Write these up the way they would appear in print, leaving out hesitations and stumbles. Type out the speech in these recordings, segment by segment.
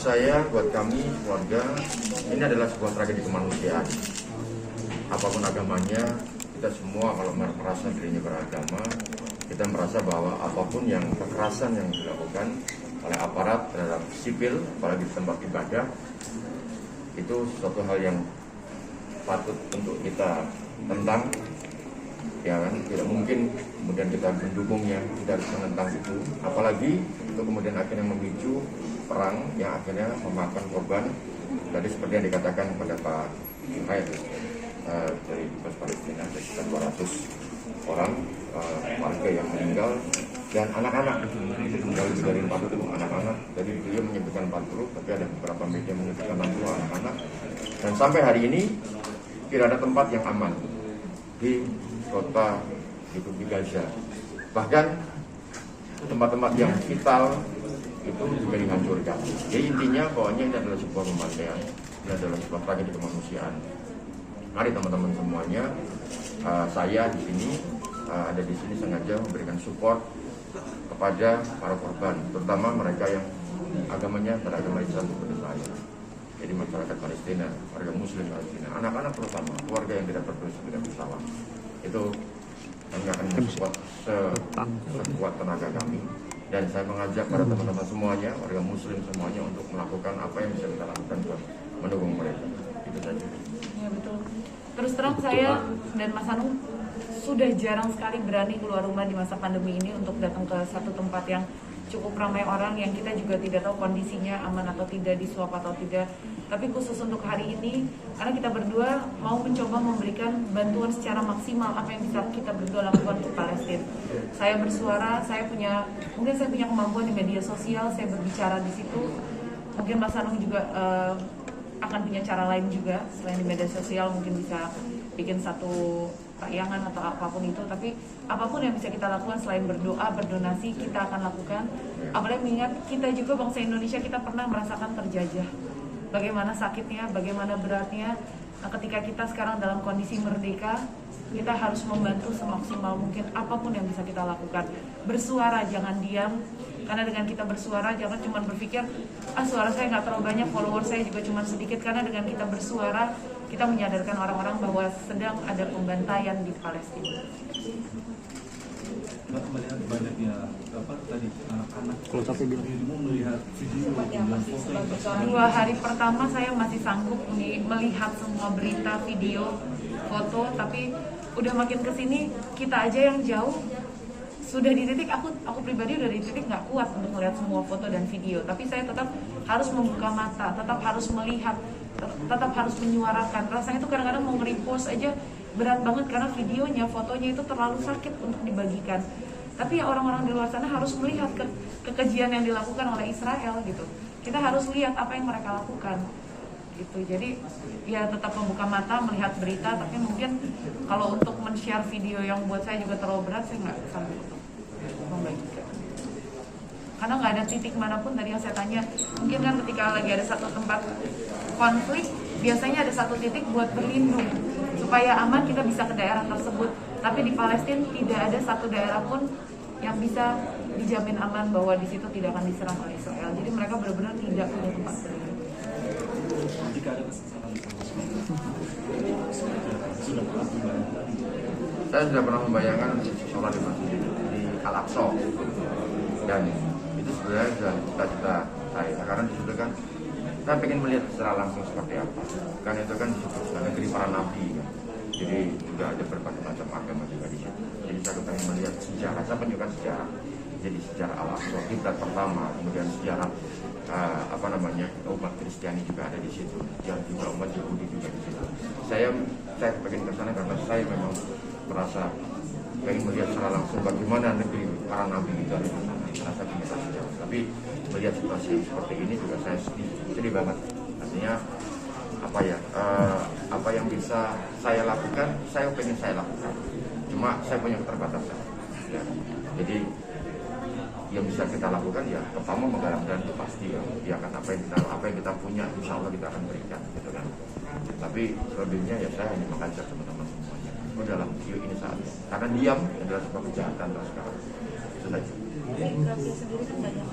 saya, buat kami, keluarga, ini adalah sebuah tragedi kemanusiaan. Apapun agamanya, kita semua kalau merasa dirinya beragama, kita merasa bahwa apapun yang kekerasan yang dilakukan oleh aparat terhadap sipil, apalagi di tempat ibadah, itu suatu hal yang patut untuk kita tentang. Ya kan, tidak mungkin kemudian kita mendukungnya, kita harus menentang itu. Apalagi itu kemudian akhirnya memicu perang yang akhirnya memakan korban. Tadi seperti yang dikatakan kepada Pak Suhaib dari Bos Palestina, ada sekitar 200 orang warga yang meninggal dan anak-anak itu meninggal lebih dari 40 anak-anak. Jadi beliau menyebutkan 40, tapi ada beberapa media menyebutkan 60 anak-anak. Dan sampai hari ini tidak ada tempat yang aman di kota di Gaza. Bahkan tempat-tempat yang vital itu juga dihancurkan. Jadi intinya pokoknya ini adalah sebuah pembantaian, ini adalah sebuah tragedi kemanusiaan. Mari teman-teman semuanya, saya di sini ada di sini sengaja memberikan support kepada para korban, terutama mereka yang agamanya beragama Islam seperti saya. Jadi masyarakat Palestina, warga Muslim Palestina, anak-anak terutama, keluarga yang tidak berdosa, tidak bersalah. Itu kami akan mensupport sekuat tenaga kami. Dan saya mengajak para teman-teman semuanya, warga Muslim semuanya untuk melakukan apa yang bisa kita lakukan buat mendukung mereka. Itu saja. Ya betul. Terus terang saya dan Mas Anung sudah jarang sekali berani keluar rumah di masa pandemi ini untuk datang ke satu tempat yang cukup ramai orang yang kita juga tidak tahu kondisinya aman atau tidak, disuap atau tidak. Tapi khusus untuk hari ini, karena kita berdua mau mencoba memberikan bantuan secara maksimal apa yang bisa kita berdua lakukan untuk Palestina. Saya bersuara, mungkin saya punya kemampuan di media sosial, saya berbicara di situ. Mungkin Mas Anung juga akan punya cara lain juga selain di media sosial, mungkin bisa bikin satu tayangan atau apapun itu. Tapi apapun yang bisa kita lakukan selain berdoa, berdonasi, kita akan lakukan. Apalagi mengingat kita juga bangsa Indonesia, kita pernah merasakan terjajah. Bagaimana sakitnya, bagaimana beratnya. Nah, ketika kita sekarang dalam kondisi merdeka, kita harus membantu semaksimal mungkin apapun yang bisa kita lakukan. Bersuara, jangan diam. Karena dengan kita bersuara, jangan cuma berpikir, suara saya nggak terlalu banyak, follower saya juga cuma sedikit. Karena dengan kita bersuara, kita menyadarkan orang-orang bahwa sedang ada pembantaian di Palestina. Mbak melihat banyaknya tadi anak-anak melihat video foto. 2 hari pertama saya masih sanggup melihat semua berita, video, foto, tapi udah makin kesini kita aja yang jauh sudah di titik aku pribadi udah di titik nggak kuat untuk melihat semua foto dan video. Tapi saya tetap harus membuka mata, tetap harus melihat, tetap harus menyuarakan. Rasanya itu kadang-kadang mau nge-repost aja berat banget karena videonya, fotonya itu terlalu sakit untuk dibagikan. Tapi ya orang-orang di luar sana harus melihat kekejian yang dilakukan oleh Israel gitu. Kita harus lihat apa yang mereka lakukan gitu. Jadi ya tetap membuka mata, melihat berita. Tapi mungkin kalau untuk men-share video yang buat saya juga terlalu berat, saya nggak sanggup untuk membagikan. Karena nggak ada titik manapun tadi yang saya tanya. Mungkin kan ketika lagi ada satu tempat konflik, biasanya ada satu titik buat berlindung supaya aman, kita bisa ke daerah tersebut. Tapi di Palestina tidak ada satu daerah pun yang bisa dijamin aman bahwa di situ tidak akan diserang oleh Israel. Jadi mereka benar-benar tidak punya tempat berlindung. Jika ada kesalahan sudah pernah membayangkan? Saya sudah pernah membayangkan sholat di masjid di Al-Aqsa, dan itu sebenarnya sudah cita-cita saya. Karena di situ kan saya ingin melihat secara langsung seperti apa. Kan itu kan negeri para nabi kan. Jadi juga ada berbagai macam agama juga di situ. Jadi saya ingin melihat sejarah, saya tunjukkan sejarah. Jadi sejarah Al-Aqsa, kiblat pertama, kemudian sejarah umat Kristiani juga ada di situ, dan juga umat Yahudi juga di situ. Saya pengen ke sana karena saya memang merasa pengen melihat secara langsung bagaimana negeri para nabi itu ada di sana. Karena saya punya sejarah. Tapi melihat situasi seperti ini juga saya sedih banget. Artinya apa yang bisa saya lakukan, saya pengen saya lakukan. Cuma saya punya keterbatasan. Ya. Jadi yang bisa kita lakukan ya pertama menggalang dana itu pasti ya kan apa yang kita punya insya Allah kita akan berikan gitu kan. Tapi selebihnya ya saya hanya mengajak teman-teman semuanya dalam video ini saatnya, karena diam adalah sebuah kejahatan sekarang. Itu saja. Di Indonesia sendiri kan banyak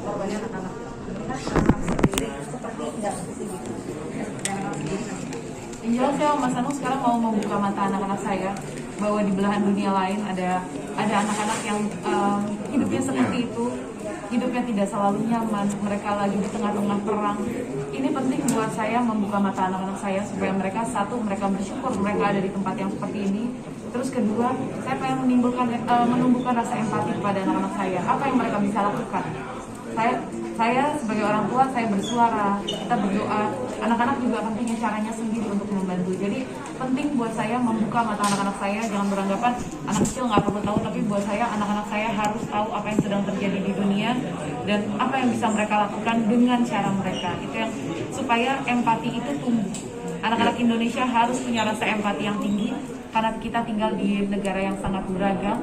korbannya anak-anak. melihat anak sendiri seperti nggak sih gitu. Yang jelas ya Mas Anung sekarang mau membuka mata anak-anak saya bahwa di belahan dunia lain ada anak-anak yang hidupnya seperti itu, hidupnya tidak selalu nyaman, mereka lagi di tengah-tengah perang. Ini penting buat saya membuka mata anak-anak saya supaya mereka, satu, mereka bersyukur mereka ada di tempat yang seperti ini. Terus kedua, saya pengen menumbuhkan rasa empati kepada anak-anak saya. Apa yang mereka bisa lakukan? Saya sebagai orang tua, saya bersuara, kita berdoa. Anak-anak juga akan punya caranya sendiri untuk membantu. Jadi penting buat saya membuka mata anak-anak saya. Jangan beranggapan anak kecil nggak perlu tahu, tapi buat saya anak-anak saya harus tahu apa yang sedang terjadi di dunia dan apa yang bisa mereka lakukan dengan cara mereka. Itu yang supaya empati itu tumbuh. Anak-anak Indonesia harus punya rasa empati yang tinggi karena kita tinggal di negara yang sangat beragam.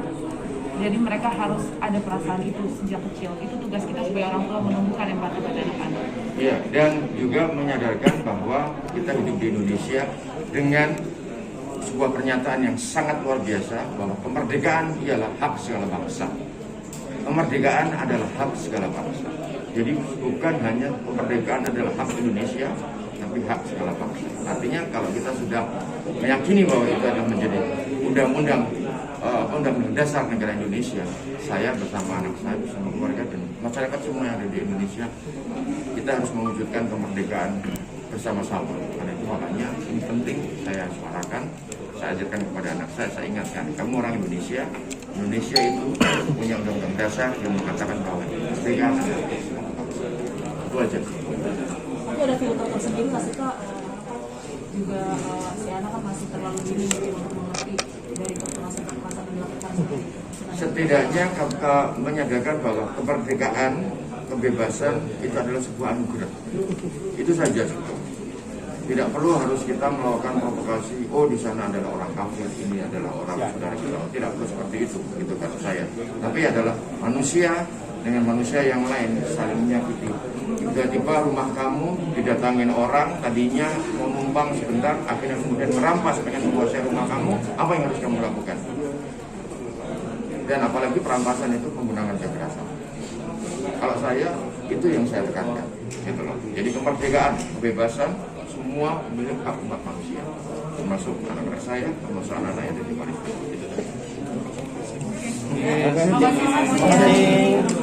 Jadi mereka harus ada perasaan itu sejak kecil. Itu tugas kita sebagai orang tua, menumbuhkan empati pada anak-anak. Iya, dan juga menyadarkan bahwa kita hidup di Indonesia dengan sebuah pernyataan yang sangat luar biasa bahwa kemerdekaan ialah hak segala bangsa. Kemerdekaan adalah hak segala bangsa. Jadi bukan hanya kemerdekaan adalah hak Indonesia, tapi hak segala bangsa. Artinya kalau kita sudah meyakini bahwa itu adalah menjadi undang-undang dasar negara Indonesia, saya bersama anak saya, bersama keluarga dan masyarakat semua yang ada di Indonesia, kita harus mewujudkan kemerdekaan bersama-sama. Karena itu makanya ini penting saya suarakan, saya ajarkan kepada anak saya ingatkan, kamu orang Indonesia, Indonesia itu punya undang-undang dasar yang mengatakan bahwa kemerdekaan adalah hak segala bangsa. Itu aja. Tapi ada filter tersendiri nggak sih Kak? Juga si anak kan masih terlalu dini untuk mengerti dari kekerasan-kekerasan yang dilakukan seperti itu. Setidaknya menyadarkan bahwa kemerdekaan, kebebasan itu adalah sebuah anugerah. Itu saja cukup. Tidak perlu harus kita melakukan provokasi. Oh, di sana adalah orang kafir, ini adalah orang saudara kita. Tidak perlu seperti itu, gitu kata saya. Tapi adalah manusia dengan manusia yang lain saling menyakiti. Tiba-tiba rumah kamu didatangin orang, tadinya mau numpang sebentar, akhirnya kemudian merampas, pengen menguasai rumah kamu. Apa yang harus kamu lakukan? Dan apalagi perampasan itu menggunakan kekerasan. Kalau saya, itu yang saya tekankan, gitu loh. Jadi kemerdekaan, kebebasan, semua milik hak umat manusia, termasuk anak-anak saya, termasuk anak-anak yang ada di Palestina. Terima kasih.